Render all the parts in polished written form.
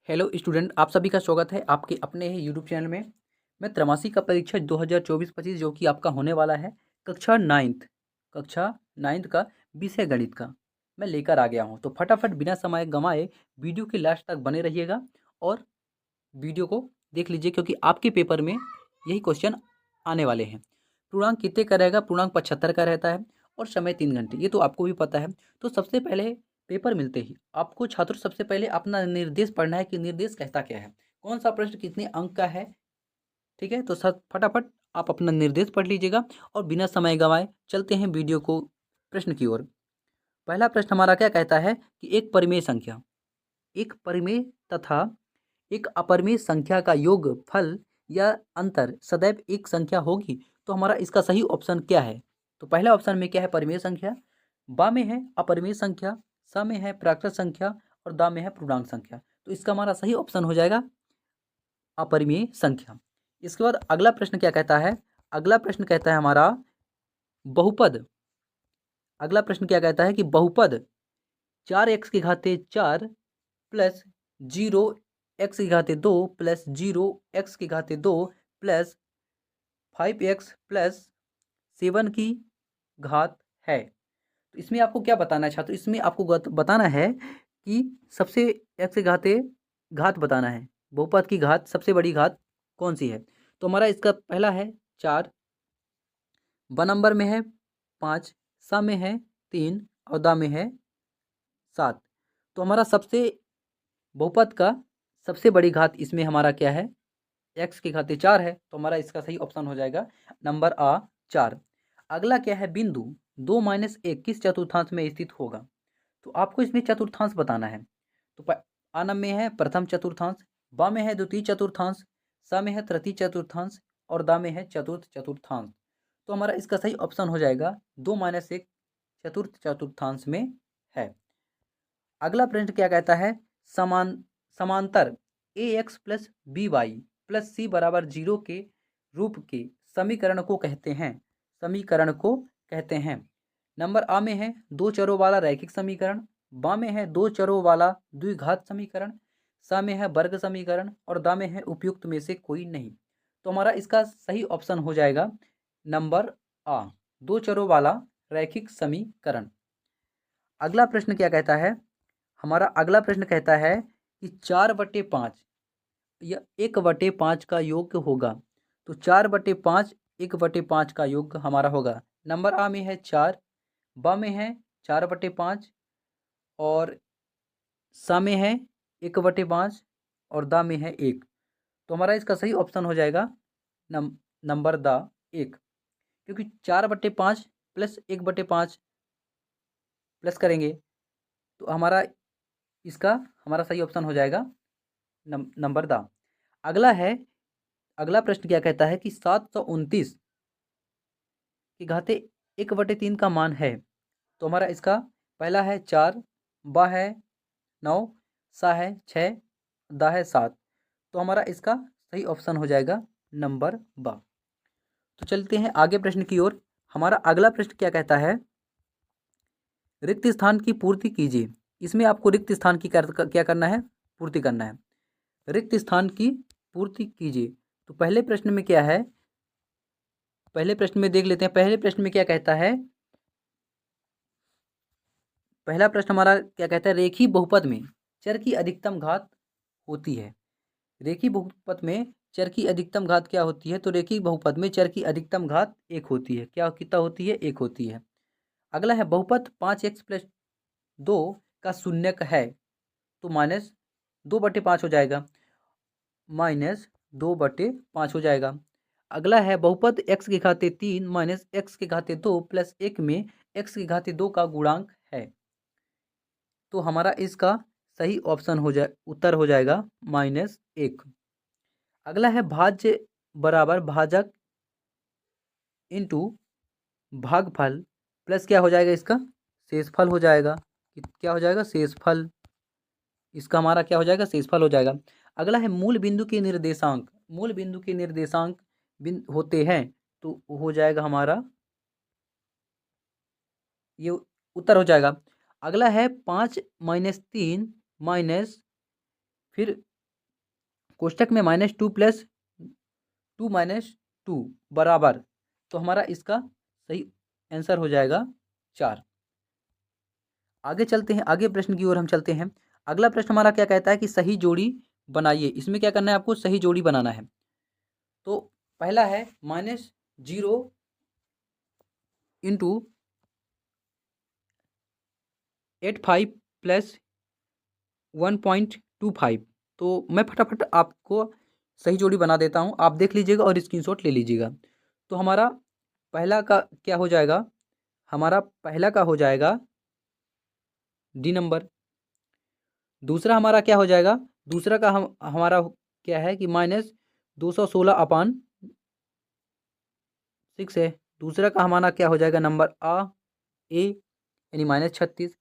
Hello student, आप सभी का स्वागत है आपके अपने ही यूट्यूब चैनल में। मैं त्रैमासिक का परीक्षा 2024-25 जो कि आपका होने वाला है कक्षा नाइन्थ का विषय गणित का मैं लेकर आ गया हूं। तो फटाफट बिना समय गंवाए वीडियो के लास्ट तक बने रहिएगा और वीडियो को देख लीजिए, क्योंकि आपके पेपर में यही क्वेश्चन आने वाले हैं। पूर्णांक कितने का रहेगा? पूर्णांक 75 का रहता है और समय 3 घंटे, ये तो आपको भी पता है। तो सबसे पहले पेपर मिलते ही आपको छात्र सबसे पहले अपना निर्देश पढ़ना है कि निर्देश कहता क्या है, कौन सा प्रश्न कितने अंक का है। ठीक है, तो सब फटाफट आप अपना निर्देश पढ़ लीजिएगा और बिना समय गंवाए चलते हैं वीडियो को प्रश्न की ओर। पहला प्रश्न हमारा क्या कहता है कि एक परिमेय तथा एक अपरिमेय संख्या का योगफल या अंतर सदैव एक संख्या होगी। तो हमारा इसका सही ऑप्शन क्या है? तो पहला ऑप्शन में क्या है? परिमेय संख्या, बा में है अपरिमेय संख्या, सा में है प्राकृत संख्या और दा में है पूर्णांक संख्या। तो इसका हमारा सही ऑप्शन हो जाएगा अपरिमेय संख्या। इसके बाद अगला प्रश्न क्या कहता है? अगला प्रश्न कहता है हमारा बहुपद। अगला प्रश्न क्या कहता है कि बहुपद 4x⁴ plus 0x⁴ plus 0x⁴ plus 5x plus 7 की घात है। तो इसमें आपको क्या बताना है छात्र? इसमें आपको बताना है कि सबसे x घात बताना है, बहुपद की घात सबसे बड़ी घात कौन सी है। तो हमारा इसका पहला है 4, ब नंबर में है 5, सा में है 3 और दा में है 7। तो हमारा सबसे बहुपद का सबसे बड़ी घात इसमें हमारा क्या है? x⁴ 4 है। तो हमारा इसका सही ऑप्शन हो जाएगा नंबर आ 4। अगला क्या है? बिंदु 2 - 1 किस चतुर्थांश में स्थित होगा? तो आपको इसमें चतुर्थांश बताना है। तो आ नंबर में है प्रथम चतुर्थांश, बा में है द्वितीय चतुर्थांश, सा में है तृतीय चतुर्थांश और दा में है चतुर्थ चतुर्थांश। तो हमारा इसका सही ऑप्शन हो जाएगा 2 - 1 चतुर्थ चतुर्थांश में है। अगला प्रश्न क्या कहता है? समांतर ax plus B Y plus C बराबर 0 के रूप के समीकरण को कहते हैं। नंबर आ में है दो चरों वाला रैखिक समीकरण, बा में है दो चरों वाला द्विघात समीकरण, सा में है वर्ग समीकरण और दा में है उपयुक्त में से कोई नहीं। तो हमारा इसका सही ऑप्शन हो जाएगा नंबर आ, दो चरों वाला रैखिक समीकरण। अगला प्रश्न क्या कहता है? हमारा अगला प्रश्न कहता है कि 4/5 या 1/5 का योग होगा। तो 4/5 1/5 का योग हमारा होगा। नंबर आ में है 4, बा में है 4/5 और सा में है 1/5 और दा में है 1। तो हमारा इसका सही ऑप्शन हो जाएगा नंबर दा 1, क्योंकि 4/5 प्लस 1/5 प्लस करेंगे तो हमारा इसका हमारा सही ऑप्शन हो जाएगा नंबर दा। अगला है, अगला प्रश्न क्या कहता है कि 729 की घाते 1/3 का मान है। तो हमारा इसका पहला है 4, बा है 9, सा है 6, दा है 7। तो हमारा इसका सही ऑप्शन हो जाएगा नंबर बा। तो चलते हैं आगे प्रश्न की ओर। हमारा अगला प्रश्न क्या कहता है? रिक्त स्थान की पूर्ति कीजिए। इसमें आपको रिक्त स्थान की क्या करना है? पूर्ति करना है। रिक्त स्थान की पूर्ति कीजिए। तो पहले प्रश्न में क्या है? पहले प्रश्न में देख लेते हैं। पहले प्रश्न में क्या कहता है? पहला प्रश्न हमारा क्या कहता है? रेखीय बहुपद में चर की अधिकतम घात होती है। रेखीय बहुपद में चर की अधिकतम घात क्या होती है? तो रेखीय बहुपद में चर की अधिकतम घात 1 होती है। क्या कितना होती है? 1 होती है। अगला है बहुपद 5x + 2 का शून्यक है। तो माइनस 2/5 हो जाएगा, -2/5 हो जाएगा। अगला है बहुपद x⁴ 3 - x⁴ 2 प्लस 1 में x⁴ 2 का गुणांक है। तो हमारा इसका सही ऑप्शन हो जाए उत्तर हो जाएगा -1। अगला है भाज्य बराबर भाजक इंटू भागफल प्लस क्या हो जाएगा? इसका शेषफल हो जाएगा। क्या हो जाएगा? शेषफल। इसका हमारा क्या हो जाएगा? शेषफल हो जाएगा। अगला है मूल बिंदु के निर्देशांक। मूल बिंदु के निर्देशांक होते हैं तो हो जाएगा हमारा ये उत्तर हो जाएगा। अगला है 5 - 3 माइनस फिर कोष्टक में -2 प्लस 2 माइनस 2 बराबर, तो हमारा इसका सही आंसर हो जाएगा 4। आगे चलते हैं, आगे प्रश्न की ओर हम चलते हैं। अगला प्रश्न हमारा क्या कहता है कि सही जोड़ी बनाइए। इसमें क्या करना है, आपको सही जोड़ी बनाना है। तो पहला है -0 इंटू 85 प्लस 1.25। तो मैं फटाफट आपको सही जोड़ी बना देता हूँ, आप देख लीजिएगा और स्क्रीनशॉट ले लीजिएगा। तो हमारा पहला का क्या हो जाएगा, हमारा पहला का हो जाएगा डी नंबर। दूसरा हमारा क्या हो जाएगा, दूसरा का हमारा क्या है कि -216/6 है। दूसरा का हमारा क्या हो जाएगा नंबर ए यानी -36।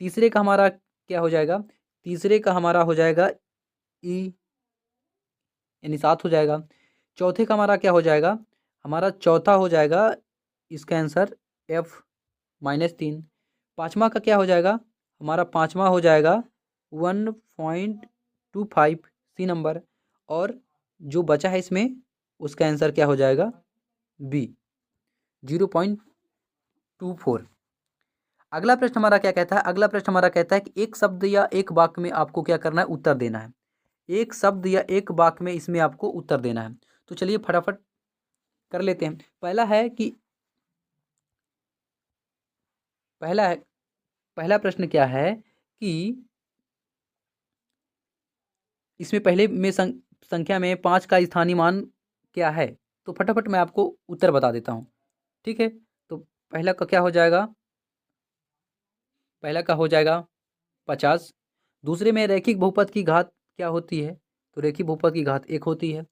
तीसरे का हमारा क्या हो जाएगा, तीसरे का हमारा हो जाएगा ई यानी 7 हो जाएगा। चौथे का हमारा क्या हो जाएगा, हमारा चौथा हो जाएगा इसका आंसर F -3। पाँचवा का क्या हो जाएगा, हमारा पाँचवा हो जाएगा 1.25 सी नंबर। और जो बचा है इसमें उसका आंसर क्या हो जाएगा बी 0.24। अगला प्रश्न हमारा क्या कहता है, अगला प्रश्न हमारा कहता है कि एक शब्द या एक वाक्य में आपको क्या करना है, उत्तर देना है। एक शब्द या एक वाक्य में इसमें आपको उत्तर देना है। तो चलिए फटाफट कर लेते हैं। पहला है कि पहला प्रश्न क्या है कि इसमें पहले में संख्या में 5 का स्थानीय मान क्या है। तो फटाफट मैं आपको उत्तर बता देता हूँ, ठीक है। तो पहला का क्या हो जाएगा, पहला का हो जाएगा 50। दूसरे में रैखिक बहुपद की घात क्या होती है, तो रैखिक बहुपद की घात 1 होती है।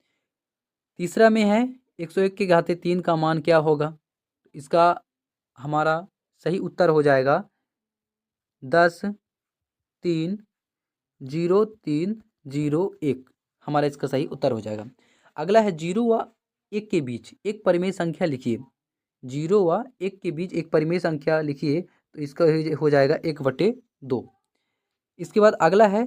तीसरा में है 101 की घाते 3 का मान क्या होगा। इसका हमारा सही उत्तर हो जाएगा 10.30301। हमारा इसका सही उत्तर हो जाएगा। अगला है 0 व 1 के बीच एक परिमेय संख्या लिखिए। 0 व 1 के बीच एक परिमेय संख्या लिखिए, तो इसका हो जाएगा 1/2। इसके बाद अगला है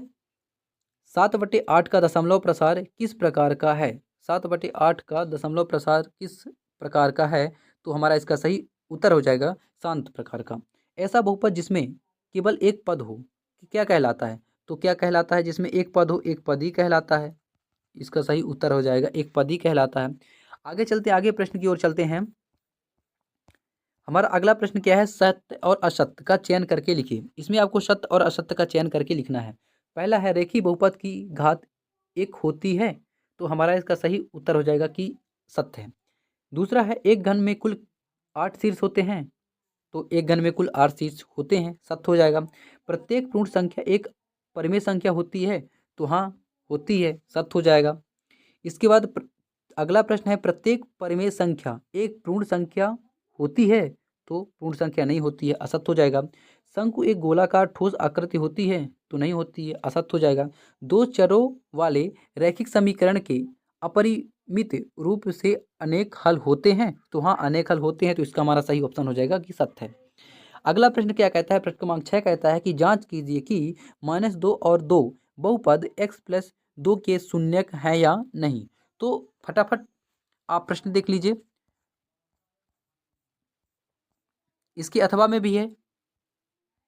7/8 का दशमलव प्रसार किस प्रकार का है। 7/8 का दशमलव प्रसार किस प्रकार का है, तो हमारा इसका सही उत्तर हो जाएगा शांत प्रकार का। ऐसा बहुपद जिसमें केवल एक पद हो क्या कहलाता है, तो क्या कहलाता है, जिसमें एक पद हो एक पद ही कहलाता है। इसका सही उत्तर हो जाएगा एक पद ही कहलाता है। आगे चलते, आगे प्रश्न की ओर चलते हैं। हमारा अगला प्रश्न क्या है, सत्य और असत्य का चयन करके लिखिए। इसमें आपको सत्य और असत्य का चयन करके लिखना है। पहला है रेखीय बहुपद की घात 1 होती है, तो हमारा इसका सही उत्तर हो जाएगा कि सत्य है। दूसरा है एक घन में कुल 8 शीर्ष होते हैं, तो एक घन में कुल 8 शीर्ष होते हैं, सत्य हो जाएगा। प्रत्येक पूर्ण संख्या एक परिमेय संख्या होती है, तो हाँ होती है, सत्य हो जाएगा। इसके बाद अगला प्रश्न है प्रत्येक परिमेय संख्या एक पूर्ण संख्या होती है, तो पूर्ण संख्या नहीं होती है, असत्य हो जाएगा। शंकु एक गोलाकार ठोस आकृति होती है, तो नहीं होती है, असत्य हो जाएगा। दो चरों वाले रैखिक समीकरण के अपरिमित रूप से अनेक हल होते हैं, तो हाँ अनेक हल होते हैं, तो इसका हमारा सही ऑप्शन हो जाएगा कि सत्य है। अगला प्रश्न क्या कहता है, प्रश्न क्रमांक 6 कहता है कि जांच कीजिए कि -2 और 2 बहुपद x+2 के शून्यक है या नहीं। तो फटाफट आप प्रश्न देख लीजिए, इसके अथवा में भी है,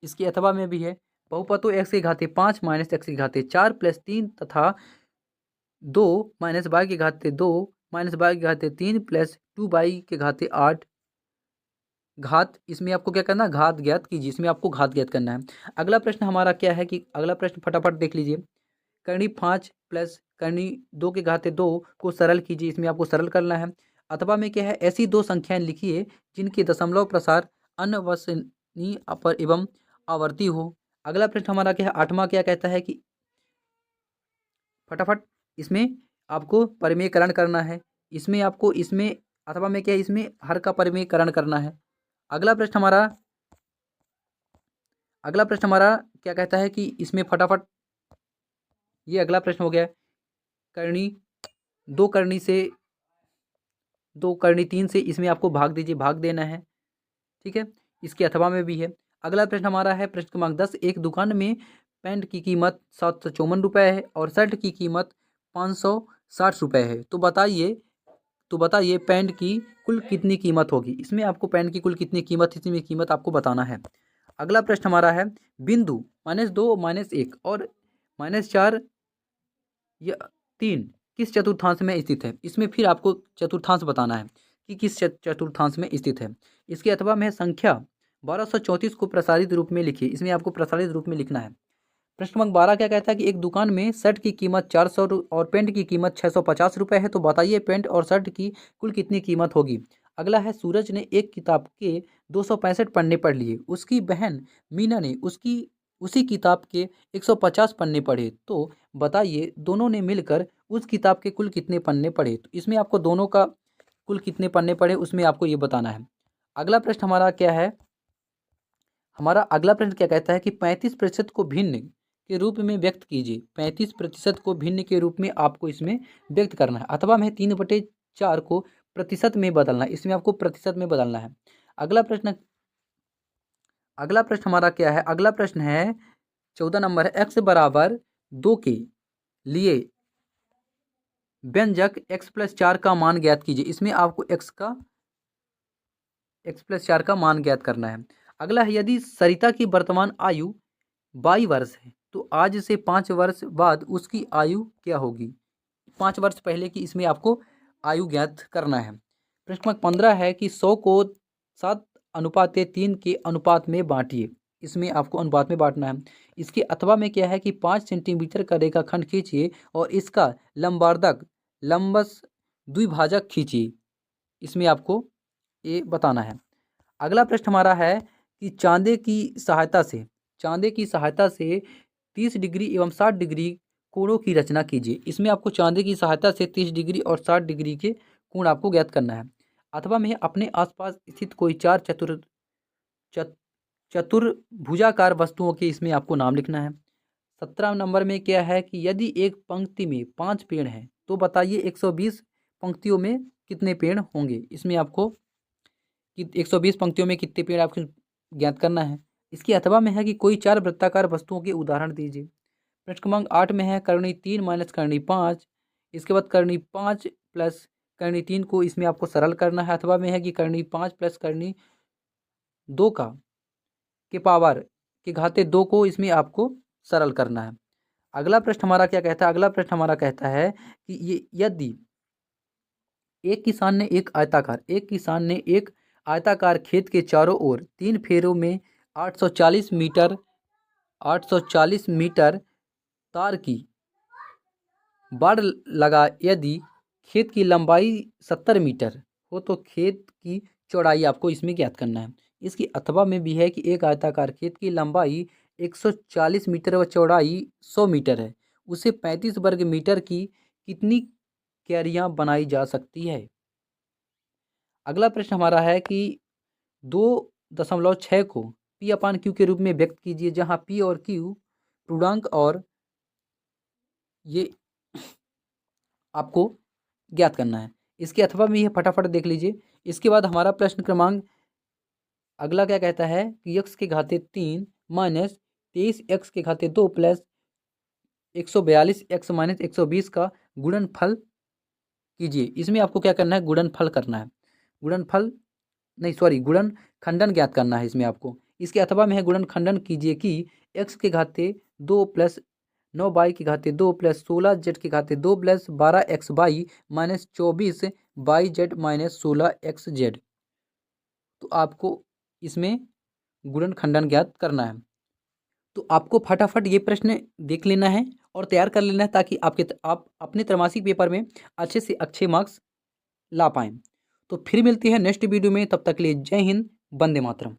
इसके अथवा में भी है। बहुपद तो x की घाते 5 - x की घाते 4 + 3 तथा 2 - y की घाते 2 - y की घाते 3 + 2y के घाते 8 घात, इसमें आपको क्या करना है, घात ज्ञात कीजिए। इसमें आपको घात ज्ञात करना है। अगला प्रश्न हमारा क्या है कि अगला प्रश्न फटाफट देख लीजिए, करनी 5 + करनी 2 के घाते 2 को सरल कीजिए। इसमें आपको सरल करना है। अथवा में क्या है, ऐसी दो संख्याएं लिखिए जिनके दशमलव प्रसार अनवसनीय अपर एवं आवर्ती हो। अगला प्रश्न हमारा क्या है, 8वां क्या कहता है कि फटाफट इसमें आपको परिमेयकरण करना है। इसमें आपको इसमें अथवा में क्या है, इसमें हर का परिमेयकरण करना है। अगला प्रश्न हमारा क्या कहता है कि इसमें फटाफट ये अगला प्रश्न हो गया, करनी 2 करनी से 2 करनी 3 से इसमें आपको भाग दीजिए, भाग देना है, ठीक है। इसके अथवा में भी है। अगला प्रश्न हमारा है प्रश्न क्रमांक 10, एक दुकान में पैंट की कीमत 754 रुपये है और शर्ट की कीमत 560 है। तो बताइए पैंट की कुल कितनी कीमत होगी। इसमें आपको पैंट की कुल कितनी कीमत, इसमें कीमत आपको बताना है। अगला प्रश्न हमारा है, बिंदु -2 -1 और -4 या 3 किस चतुर्थांश में स्थित है। इसमें फिर आपको चतुर्थांश बताना है कि किस चतुर्थांश में स्थित है। इसके अथवा में संख्या 1234 को प्रसारित रूप में लिखिए। इसमें आपको प्रसारित रूप में लिखना है। प्रश्न क्रमांक 12 क्या कहता है कि एक दुकान में शर्ट की कीमत 400 और पेंट की कीमत 650 रुपये है। तो बताइए पेंट और शर्ट की कुल कितनी कीमत होगी। अगला है, सूरज ने एक किताब के 265 पन्ने पढ़ लिए, उसकी बहन मीना ने उसी किताब के 150 पन्ने पढ़े। तो बताइए दोनों ने मिलकर उस किताब के कुल कितने पन्ने पढ़े। तो इसमें आपको दोनों का कुल कितने पन्ने पढ़े उसमें आपको ये बताना है। अगला प्रश्न हमारा क्या है, हमारा अगला प्रश्न क्या कहता है कि 35% को भिन्न के रूप में व्यक्त कीजिए। 35% को भिन्न के रूप में आपको इसमें व्यक्त करना है। अथवा में 3/4 को प्रतिशत में बदलना है। इसमें आपको प्रतिशत में बदलना है। अगला प्रश्न हमारा क्या है, अगला प्रश्न है 14 नंबर है, x बराबर 2 के लिए व्यंजक x+4 का मान ज्ञात कीजिए। इसमें आपको x+4 का मान ज्ञात करना है। अगला है, यदि सरिता की वर्तमान आयु 22 वर्ष है तो आज से 5 वर्ष बाद उसकी आयु क्या होगी। 5 वर्ष पहले की इसमें आपको आयु ज्ञात करना है। प्रश्न क्रमांक 15 है कि 100 को 7:3 के अनुपात में बांटिए। इसमें आपको अनुपात में बांटना है। इसके अथवा में क्या है कि 5 सेंटीमीटर का रेखाखंड खींचिए और इसका लंबार्धक लंबस द्विभाजक खींचिए। इसमें आपको ये बताना है। अगला प्रश्न हमारा है कि चांदे की सहायता से 30 डिग्री एवं 60 डिग्री कोणों की रचना कीजिए। इसमें आपको चांदे की सहायता से 30 डिग्री और 60 डिग्री के कोण आपको ज्ञात करना है। अथवा में अपने आसपास स्थित कोई 4 चतुर्भुजाकार वस्तुओं के इसमें आपको नाम लिखना है। 17 नंबर में क्या है कि यदि एक पंक्ति में 5 पेड़ हैं तो बताइए 120 पंक्तियों में कितने पेड़ होंगे। इसमें आपको 120 पंक्तियों में कितने पेड़ आपको ज्ञात करना है। इसकी अथवा में है कि कोई 4 वृत्ताकार वस्तुओं के उदाहरण दीजिए। प्रश्न क्रमांक 8 में है कर्णी 3 माइनस कर्णी 5। इसके बाद कर्णी 5 प्लस कर्णी 3 को इसमें आपको सरल करना है। अथवा में है कि कर्णी 5 प्लस कर्णी 2 के पावर के घाते 2 को इसमें आपको सरल करना है। अगला प्रश्न हमारा क्या कहता है, अगला प्रश्न हमारा कहता है कि ये यदि एक किसान ने एक आयताकार खेत के चारों ओर 3 फेरों में 840 मीटर तार की बाड़ लगा। यदि खेत की लंबाई 70 मीटर हो तो खेत की चौड़ाई आपको इसमें ज्ञात करना है। इसकी अथवा में भी है कि एक आयताकार खेत की लंबाई 140 मीटर व चौड़ाई 100 मीटर है, उसे 35 वर्ग मीटर की कितनी क्यारियाँ बनाई जा सकती है। अगला प्रश्न हमारा है कि 2.6 को P/Q के रूप में व्यक्त कीजिए, जहां P और Q पूर्णांक और ये आपको ज्ञात करना है। इसके अथवा में ये फटाफट देख लीजिए। इसके बाद हमारा प्रश्न क्रमांक अगला क्या कहता है कि x के घाते 3 माइनस 23 x के घाते 2 प्लस 142 x माइनस 120 का गुणनफल कीजिए। इसमें आपको क्या करना है, गुणनफल करना है। गुणनखंडन ज्ञात करना है इसमें आपको। इसके अथवा में है गुणनखंडन कीजिए कि x के घाते 2 प्लस 9y के घाते 2 प्लस 16z के घाते 2 plus 12xy minus 24yz minus 16xz। तो आपको इसमें गुणनखंडन ज्ञात करना है। तो आपको फटाफट ये प्रश्न देख लेना है और तैयार कर लेना है ताकि आप अपने त्रैमासिक पेपर में अच्छे से अच्छे मार्क्स ला पाएँ। तो फिर मिलती है नेक्स्ट वीडियो में, तब तक के लिए जय हिंद, वंदे मातरम।